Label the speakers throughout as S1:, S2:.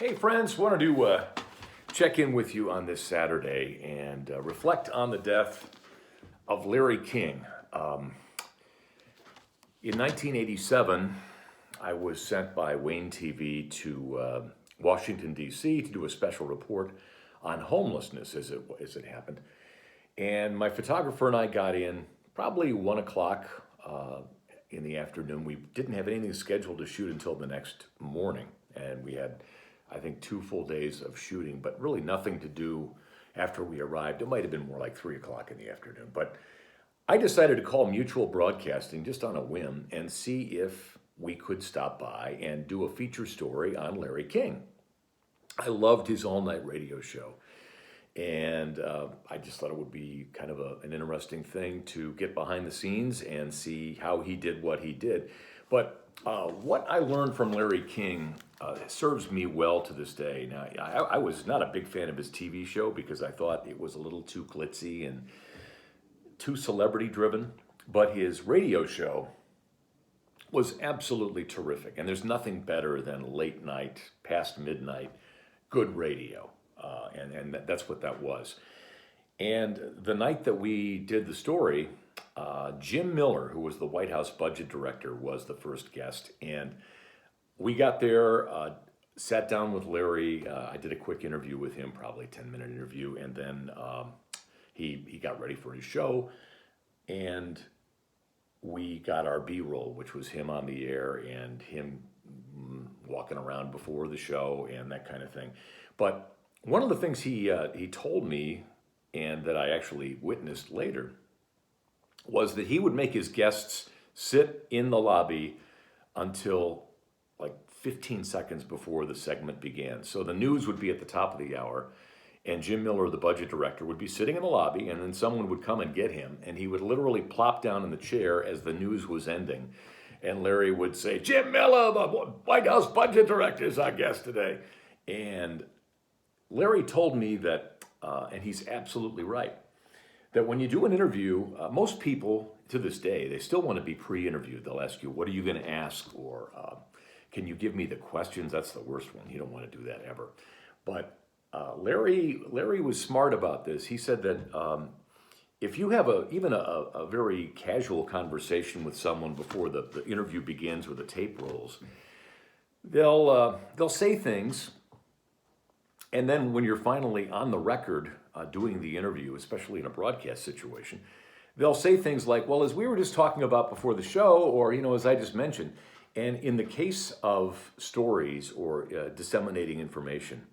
S1: Hey friends, wanted to check in with you on this Saturday and reflect on the death of Larry King. In 1987, I was sent by Wayne TV to Washington, D.C. to do a special report on homelessness as it happened. And my photographer and I got in probably 1 o'clock in the afternoon. We didn't have anything scheduled to shoot until the next morning. And we had, I think, 2 full days of shooting, but really nothing to do after we arrived. It might have been more like 3 o'clock in the afternoon. But I decided to call Mutual Broadcasting just on a whim and see if we could stop by and do a feature story on Larry King. I loved his all-night radio show. And I just thought it would be kind of an interesting thing to get behind the scenes and see how he did what he did. But what I learned from Larry King serves me well to this day. Now, I was not a big fan of his TV show because I thought it was a little too glitzy and too celebrity-driven. But his radio show was absolutely terrific. And there's nothing better than late night, past midnight, good radio. And that's what that was. And the night that we did the story, Jim Miller, who was the White House budget director, was the first guest. And we got there, sat down with Larry. I did a quick interview with him, probably a 10-minute interview. And then he got ready for his show. And we got our B-roll, which was him on the air and him walking around before the show and that kind of thing. But one of the things he told me, and that I actually witnessed later, was that he would make his guests sit in the lobby until like 15 seconds before the segment began. So the news would be at the top of the hour, and Jim Miller, the budget director, would be sitting in the lobby, and then someone would come and get him, and he would literally plop down in the chair as the news was ending. And Larry would say, "Jim Miller, the White House budget director, is our guest today." And Larry told me that, and he's absolutely right, that when you do an interview, most people to this day, they still want to be pre-interviewed. They'll ask you, what are you going to ask? Or can you give me the questions? That's the worst one. You don't want to do that ever. But Larry was smart about this. He said that if you have even a very casual conversation with someone before the interview begins or the tape rolls, they'll say things. And then when you're finally on the record doing the interview, especially in a broadcast situation, they'll say things like, well, as we were just talking about before the show, or, as I just mentioned. And in the case of stories or disseminating information,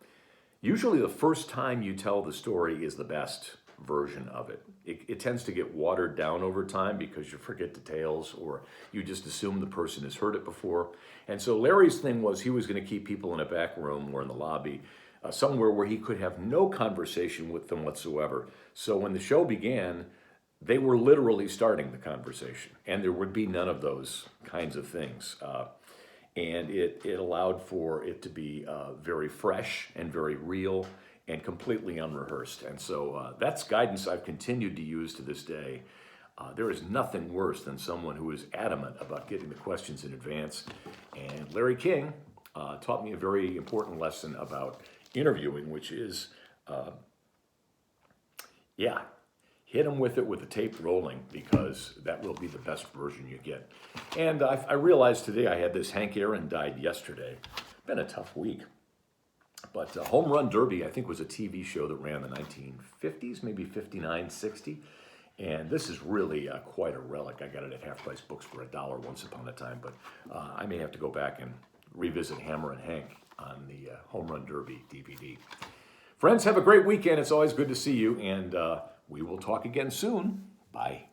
S1: usually the first time you tell the story is the best version of it. It tends to get watered down over time because you forget details or you just assume the person has heard it before. And so Larry's thing was he was going to keep people in a back room or in the lobby, somewhere where he could have no conversation with them whatsoever. So when the show began, they were literally starting the conversation, and there would be none of those kinds of things. And it allowed for it to be very fresh and very real and completely unrehearsed. And so that's guidance I've continued to use to this day. There is nothing worse than someone who is adamant about getting the questions in advance. And Larry King taught me a very important lesson about interviewing, which is, hit them with it with the tape rolling, because that will be the best version you get. And I realized today I had this. Hank Aaron died yesterday. Been a tough week. But Home Run Derby, I think, was a TV show that ran in the 1950s, maybe 59, 60. And this is really quite a relic. I got it at Half Price Books for $1 once upon a time. But I may have to go back and revisit Hammer and Hank on the Home Run Derby DVD. Friends, have a great weekend. It's always good to see you, and we will talk again soon. Bye.